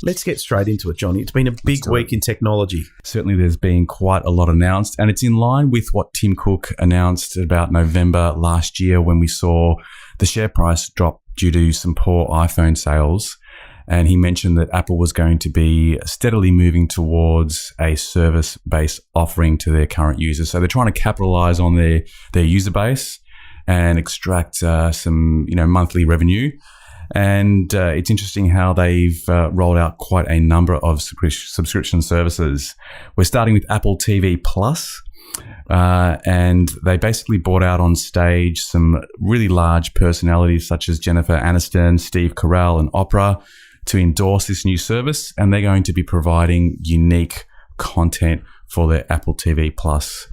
Let's get straight into it, Johnny. It's been a big week in technology. Certainly there's been quite a lot announced, and it's in line with what Tim Cook announced about November last year when we saw the share price drop due to some poor iPhone sales. And he mentioned that Apple was going to be steadily moving towards a service-based offering to their current users. So they're trying to capitalize on their user base and extract some monthly revenue. And it's interesting how they've rolled out quite a number of subscription services. We're starting with Apple TV Plus, and they basically brought out on stage some really large personalities such as Jennifer Aniston, Steve Carell, and Oprah to endorse this new service. And they're going to be providing unique content for their Apple TV Plus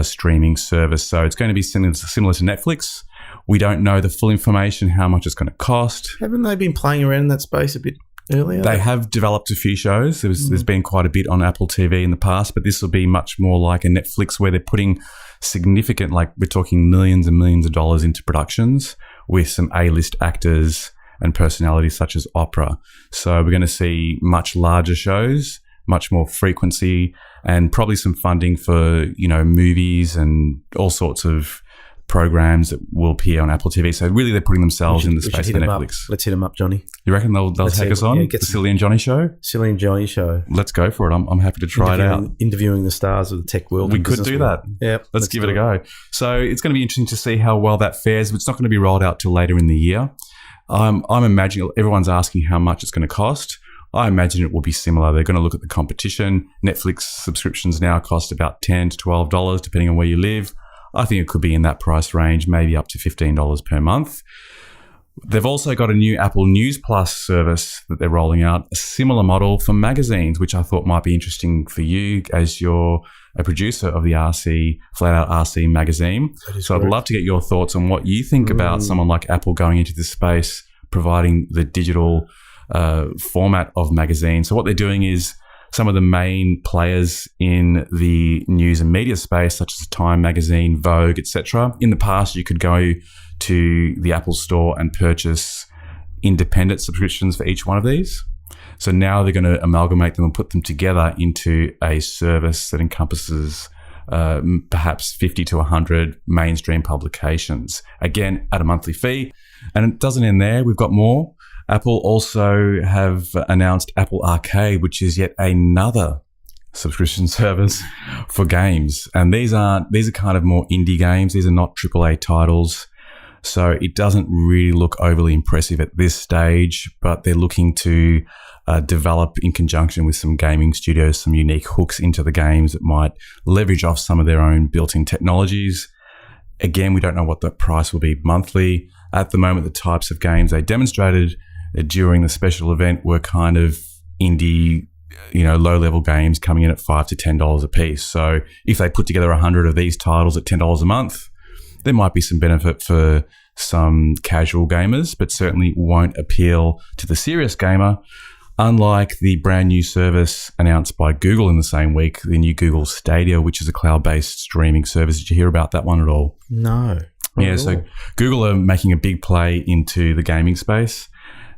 streaming service. So it's going to be similar to Netflix. We don't know the full information, how much it's going to cost. Haven't they been playing around in that space a bit earlier? They have developed a few shows. There's been quite a bit on Apple TV in the past, but this will be much more like a Netflix where they're putting significant, like we're talking millions and millions of dollars into productions with some A-list actors and personalities such as Oprah. So we're going to see much larger shows, much more frequency, and probably some funding for, movies and all sorts of programs that will appear on Apple TV. So really they're putting themselves in the space of Netflix. Let's hit them up, Johnny. You reckon they'll take us on? Yeah, the Silli and Johnny show? Silli and Johnny show. Let's go for it. I'm happy to try it out. Interviewing the stars of the tech world. We could do that. Yeah. Let's give it a go. So it's going to be interesting to see how well that fares, but it's not going to be rolled out till later in the year. I'm imagining everyone's asking how much it's going to cost. I imagine it will be similar. They're going to look at the competition. Netflix subscriptions now cost about $10 to $12, depending on where you live. I think it could be in that price range, maybe up to $15 per month. They've also got a new Apple News Plus service that they're rolling out, a similar model for magazines, which I thought might be interesting for you as you're a producer of the Flat Out RC magazine. So I'd love to get your thoughts on what you think about someone like Apple going into this space, providing the digital format of magazines. So what they're doing is some of the main players in the news and media space, such as Time Magazine, Vogue, etc. In the past, you could go to the Apple Store and purchase independent subscriptions for each one of these. So now they're going to amalgamate them and put them together into a service that encompasses perhaps 50 to 100 mainstream publications, again, at a monthly fee. And it doesn't end there. We've got more. Apple also have announced Apple Arcade, which is yet another subscription service for games. And these are kind of more indie games. These are not AAA titles. So it doesn't really look overly impressive at this stage, but they're looking to develop in conjunction with some gaming studios, some unique hooks into the games that might leverage off some of their own built-in technologies. Again, we don't know what the price will be monthly. At the moment, the types of games they demonstrated during the special event were kind of indie, low-level games coming in at $5 to $10 a piece. So if they put together 100 of these titles at $10 a month, there might be some benefit for some casual gamers, but certainly won't appeal to the serious gamer. Unlike the brand new service announced by Google in the same week, the new Google Stadia, which is a cloud-based streaming service. Did you hear about that one at all? No. Yeah, so Google are making a big play into the gaming space.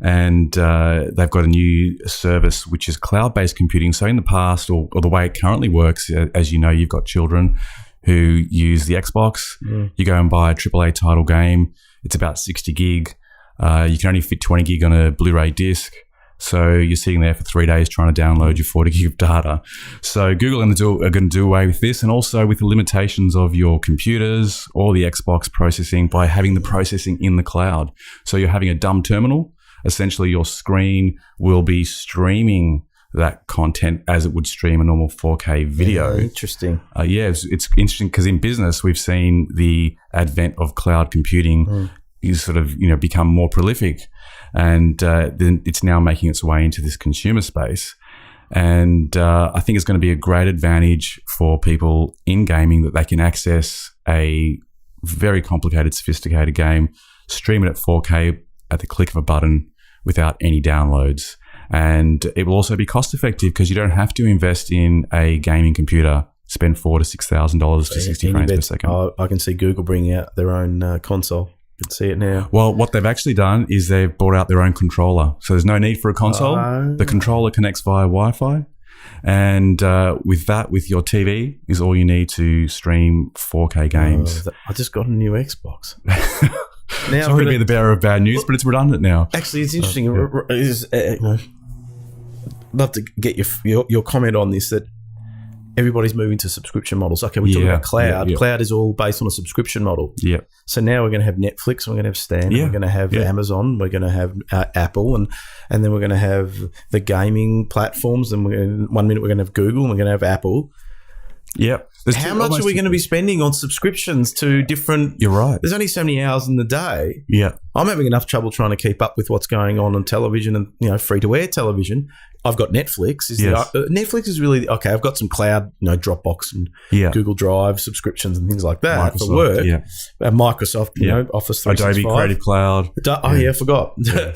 And they've got a new service which is cloud-based computing. So in the past, or the way it currently works, as you know, you've got children who use the Xbox. You go and buy a AAA title game. It's about 60 gig. You can only fit 20 gig on a Blu-ray disc. So you're sitting there for 3 days trying to download your 40 gig of data. So Google are going to do away with this, and also with the limitations of your computers or the Xbox processing by having the processing in the cloud. So you're having a dumb terminal. Essentially, your screen will be streaming that content as it would stream a normal 4K video. Yeah, interesting. It's interesting because in business, we've seen the advent of cloud computing is sort of, become more prolific. And then it's now making its way into this consumer space. And I think it's going to be a great advantage for people in gaming that they can access a very complicated, sophisticated game, stream it at 4K at the click of a button without any downloads. And it will also be cost effective because you don't have to invest in a gaming computer, spend $4,000 to $6,000 to 60 frames per second. I can see Google bringing out their own console. can see it now. Well, what they've actually done is they've brought out their own controller. So there's no need for a console. The controller connects via Wi-Fi. And with your TV is all you need to stream 4K games. I just got a new Xbox. Now sorry to be the bearer of bad news, but it's redundant now. Actually, it's interesting. Love to get your comment on this, that everybody's moving to subscription models. Okay, we're talking about cloud. Yeah. Cloud is all based on a subscription model. Yeah. So now we're going to have Netflix, we're going to have Stadia, we're going to have Amazon, we're going to have Apple, and then we're going to have the gaming platforms. And 1 minute we're going to have Google, and we're going to have Apple. Yep. How much are we going to be spending on subscriptions to different... You're right. There's only so many hours in the day. Yeah. I'm having enough trouble trying to keep up with what's going on television and, free-to-air television. I've got Netflix. Netflix is really... Okay, I've got some cloud, Dropbox and Google Drive subscriptions and things like that for work. Yeah. Microsoft, Office 365. Adobe Creative Cloud. I forgot. Yeah.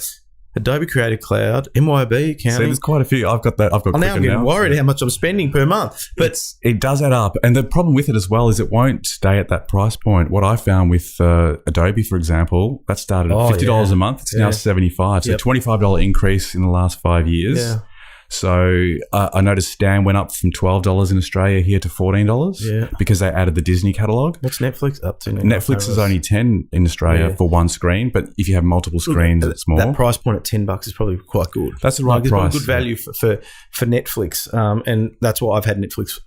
Adobe Creative Cloud, MYOB accounting. So there's quite a few. I've got that. I'm now getting worried how much I'm spending per month. But it does add up. And the problem with it as well is it won't stay at that price point. What I found with Adobe, for example, that started at $50 a month. It's now $75. So a $25 increase in the last 5 years. Yeah. So I noticed Stan went up from $12 in Australia here to $14 because they added the Disney catalogue. What's Netflix up to now? Netflix is only $10 in Australia for one screen, but if you have multiple screens, it's more. That price point at $10 is probably quite good. That's the right price. Good value for Netflix, and that's why I've had Netflix,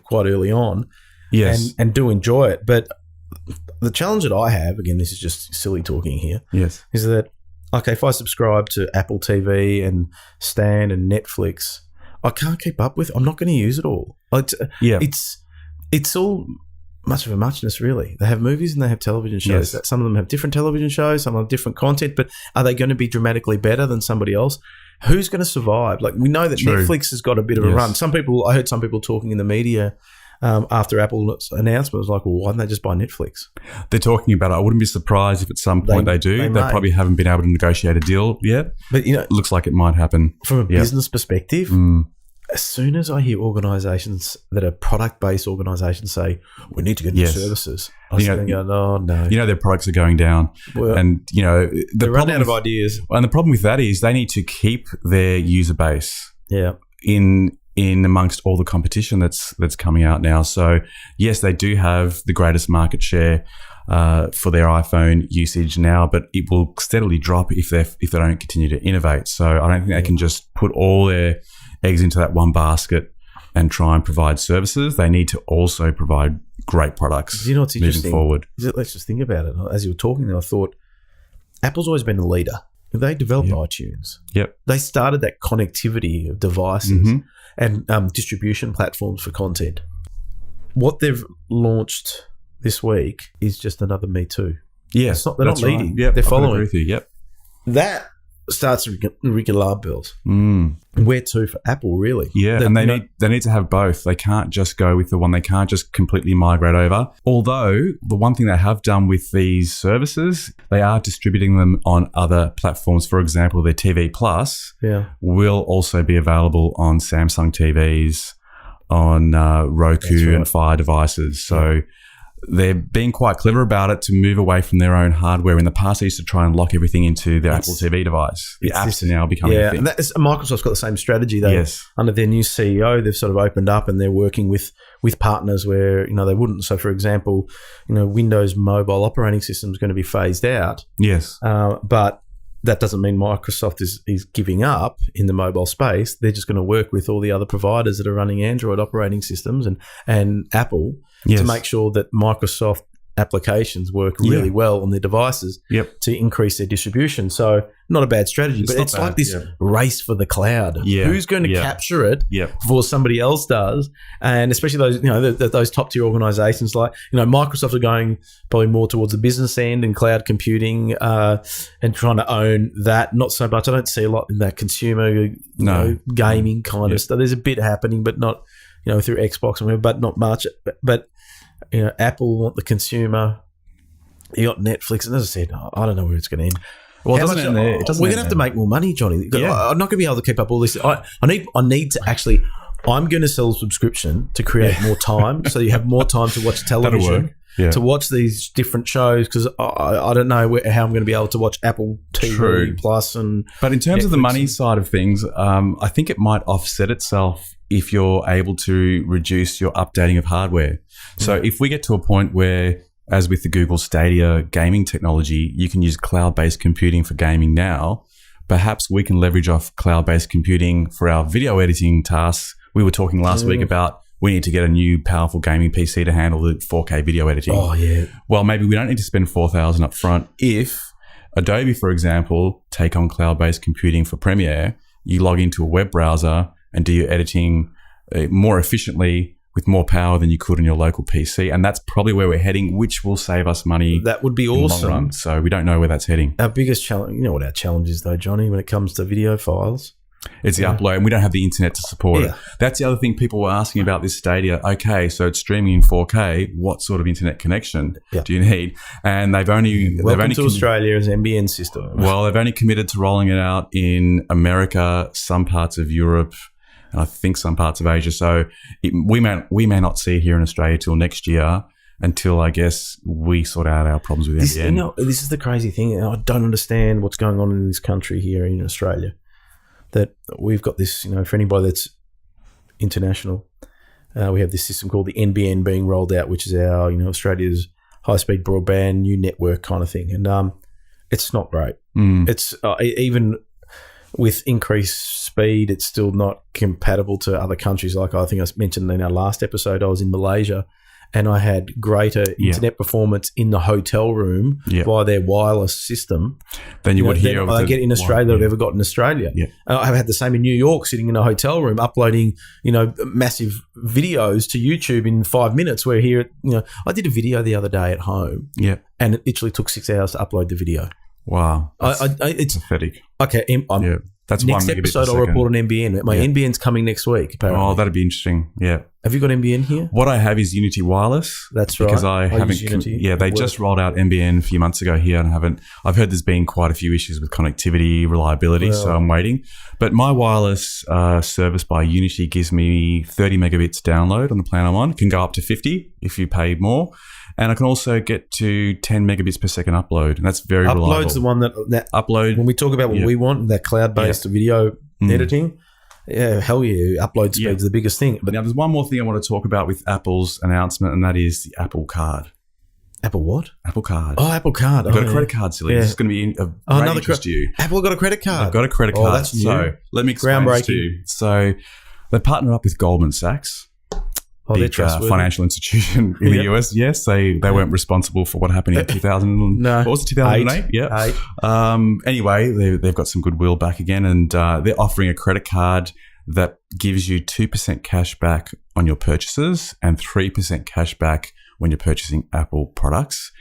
quite early on. Yes, and do enjoy it. But the challenge that I have, again, this is just silly talking here. Yes, is that. Okay, if I subscribe to Apple TV and Stan and Netflix, I can't keep up with it. I'm not going to use it all. It's all much of a muchness, really. They have movies and they have television shows. Yes. Some of them have different television shows, some have different content, but are they going to be dramatically better than somebody else? Who's going to survive? Like, we know that Netflix has got a bit of a run. I heard some people talking in the media after Apple's announcement, was like, well, why don't they just buy Netflix? They're talking about it. I wouldn't be surprised if at some point they do. They probably haven't been able to negotiate a deal yet. But it looks like it might happen. From a business perspective, as soon as I hear organisations that are product-based organisations say, we need to get into services, I think, oh, no. Their products are going down. Well, and, they're running out of ideas. And the problem with that is they need to keep their user base in amongst all the competition that's coming out now. So, yes, they do have the greatest market share for their iPhone usage now, but it will steadily drop if they don't continue to innovate. So I don't think they can just put all their eggs into that one basket and try and provide services. They need to also provide great products what's moving forward. Let's just think about it. As you were talking there, I thought Apple's always been a leader. They developed iTunes. Yep. They started that connectivity of devices and distribution platforms for content. What they've launched this week is just another Me Too. Yeah, they're not leading. Right. Yep, they're following. I agree with you. Yep. That starts ringing alarm bells. Where to for Apple, really? Yeah, and they need to have both. They can't just go with the one. They can't just completely migrate over. Although the one thing they have done with these services, they are distributing them on other platforms. For example, their TV Plus will also be available on Samsung TVs, on Roku and Fire devices. So they're being quite clever about it to move away from their own hardware. In the past, they used to try and lock everything into their Apple TV device. The apps are now becoming a thing. And Microsoft's got the same strategy. Under their new CEO, they've sort of opened up and they're working with partners where they wouldn't. So, for example, Windows mobile operating system is going to be phased out. Yes, but that doesn't mean Microsoft is giving up in the mobile space. They're just going to work with all the other providers that are running Android operating systems and Apple to make sure that Microsoft applications work really well on their devices to increase their distribution. So not a bad strategy, but it's like this race for the cloud. Who's going to capture it before somebody else does? And especially those those top tier organizations like Microsoft are going probably more towards the business end and cloud computing and trying to own that. Not so much. I don't see a lot in that consumer gaming kind of stuff. There's a bit happening, but not through Xbox and whatever, but not much. But Apple want the consumer. You got Netflix, and as I said, I don't know where it's going to end. Well, we're going to have to make more money, Johnny. I'm not going to be able to keep up all this. I need to actually. I'm going to sell a subscription to create more time, so you have more time to watch television. to watch these different shows because I don't know how I'm going to be able to watch Apple TV Plus But in terms Netflix of the money side of things, I think it might offset itself if you're able to reduce your updating of hardware. So if we get to a point where, as with the Google Stadia gaming technology, you can use cloud-based computing for gaming now, perhaps we can leverage off cloud-based computing for our video editing tasks. We were talking last week about we need to get a new powerful gaming PC to handle the 4K video editing. Oh, yeah. Well, maybe we don't need to spend $4,000 up front if Adobe, for example, take on cloud-based computing for Premiere. You log into a web browser and do your editing more efficiently with more power than you could on your local PC. And that's probably where we're heading, which will save us money. That would be in the long awesome. run. So we don't know where that's heading. Our biggest challenge, you know what our challenge is though, Johnny, when it comes to video files? It's the upload, and we don't have the internet to support it. That's the other thing people were asking about this Stadia. Okay, so it's streaming in 4K. What sort of internet connection do you need? And Welcome to Australia's NBN system. Well, they've only committed to rolling it out in America, some parts of Europe, and I think some parts of Asia. So we may not see it here in Australia till next year, until I guess we sort out our problems with NBN. You know, this is the crazy thing. I don't understand what's going on in this country here in Australia. That we've got this, you know, for anybody that's international, we have this system called the NBN being rolled out, which is our, you know, Australia's high-speed broadband new network kind of thing, and it's not great. It's even with increased speed, it's still not compatible to other countries. Like I think I mentioned in our last episode, I was in Malaysia, and I had greater internet performance in the hotel room via their wireless system than you would here. I get in Australia that I've ever got in Australia. I've had the same in New York, sitting in a hotel room uploading, you know, massive videos to YouTube in 5 minutes. Where here, you know, I did a video the other day at home, and it literally took 6 hours to upload the video. Wow, it's pathetic. Okay, that's next episode. I'll report on NBN. My NBN's coming next week. Apparently. Oh, that'd be interesting. Yeah. Have you got NBN here? What I have is Unity Wireless. That's right. Because I haven't. They just rolled out NBN a few months ago here, and I've heard there's been quite a few issues with connectivity, reliability. So I'm waiting. But my wireless service by Unity gives me 30 megabits download on the plan I'm on. It can go up to 50 if you pay more. And I can also get to 10 megabits per second upload, and that's very reliable. Upload's the one that upload. When we talk about what we want, that cloud-based video editing, hell yeah, upload speed's the biggest thing. But now there's one more thing I want to talk about with Apple's announcement, and that is the Apple Card. Apple what? Apple Card. Oh, Apple Card. I've got a credit card, Silly. This is going to be of great interest to you. Apple got a credit card? I've got a credit card. That's new. So let me explain this to you. So they partner up with Goldman Sachs. Big financial institution in the US. Yes, they weren't responsible for what happened in 2000. What was it, 2008? Anyway, they've got some goodwill back again, and they're offering a credit card that gives you 2% cash back on your purchases and 3% cash back when you're purchasing Apple products.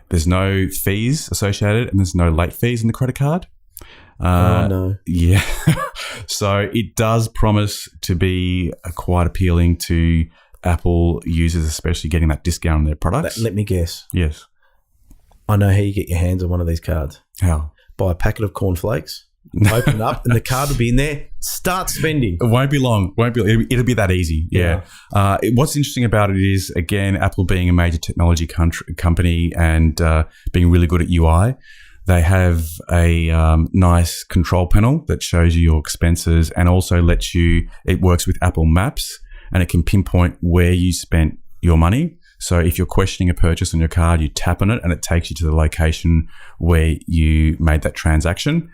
There's no fees associated, and there's no late fees in the credit card. No. Yeah. So it does promise to be quite appealing to Apple users, especially getting that discount on their products. Let me guess. Yes. I know how you get your hands on one of these cards. How? Buy a packet of cornflakes, open it up, and the card will be in there. Start spending. It won't be long. It'll be that easy. Yeah. What's interesting about it is, again, Apple being a major technology company and being really good at UI, they have a nice control panel that shows you your expenses and also it works with Apple Maps, and it can pinpoint where you spent your money. So if you're questioning a purchase on your card, you tap on it and it takes you to the location where you made that transaction.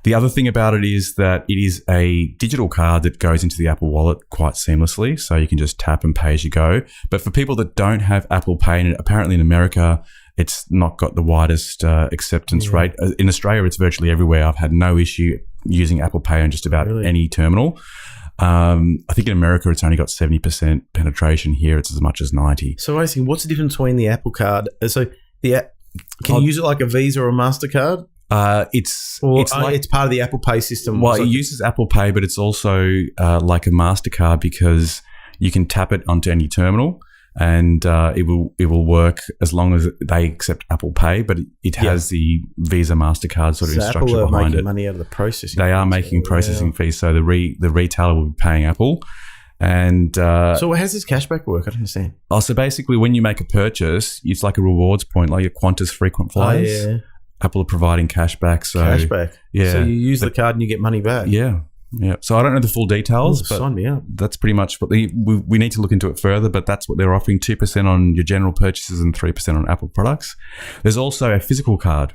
The other thing about it is that it is a digital card that goes into the Apple Wallet quite seamlessly. So you can just tap and pay as you go. But for people that don't have Apple Pay, and apparently in America, it's not got the widest acceptance rate. In Australia, it's virtually everywhere. I've had no issue using Apple Pay on just about any terminal. I think in America it's only got 70% penetration. Here it's as much as 90%. So I think, what's the difference between the Apple Card? So can you use it like a Visa or a MasterCard? It's part of the Apple Pay system. Well, it uses Apple Pay, but it's also like a MasterCard because you can tap it onto any terminal. And it will work as long as they accept Apple Pay, but it has the Visa MasterCard sort of structure Apple behind it. Money out of the processing. They are making processing fees, so the retailer will be paying Apple, And so how does this cashback work? I don't understand. so basically when you make a purchase, it's like a rewards point, like your Qantas frequent flyers. Oh, yeah. Apple are providing cashback. So Cashback. Yeah. So you use the card and you get money back. Yeah. Yeah. So I don't know the full details, but sign me up. that's pretty much what we need to look into it further, but that's what they're offering, 2% on your general purchases and 3% on Apple products. There's also a physical card.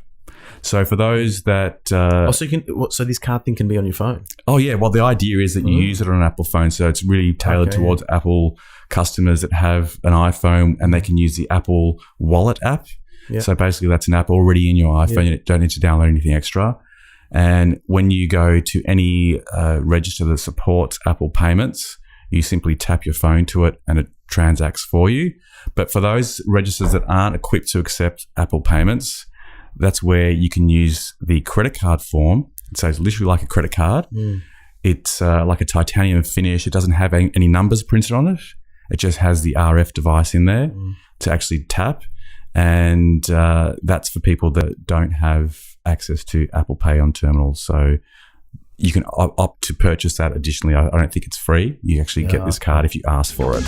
So for those that... so this card thing can be on your phone? Oh, yeah. Well, the idea is that you use it on an Apple phone. So it's really tailored towards Apple customers that have an iPhone, and they can use the Apple Wallet app. Yep. So basically that's an app already in your iPhone. You don't need to download anything extra. And when you go to any register that supports Apple payments, you simply tap your phone to it and it transacts for you. But for those registers that aren't equipped to accept Apple payments, that's where you can use the credit card form. So it's literally like a credit card. It's like a titanium finish. It doesn't have any numbers printed on it. It just has the RF device in there to actually tap. And that's for people that don't have access to Apple Pay on terminals. So you can opt to purchase that additionally. I don't think it's free. You actually get this card if you ask for it.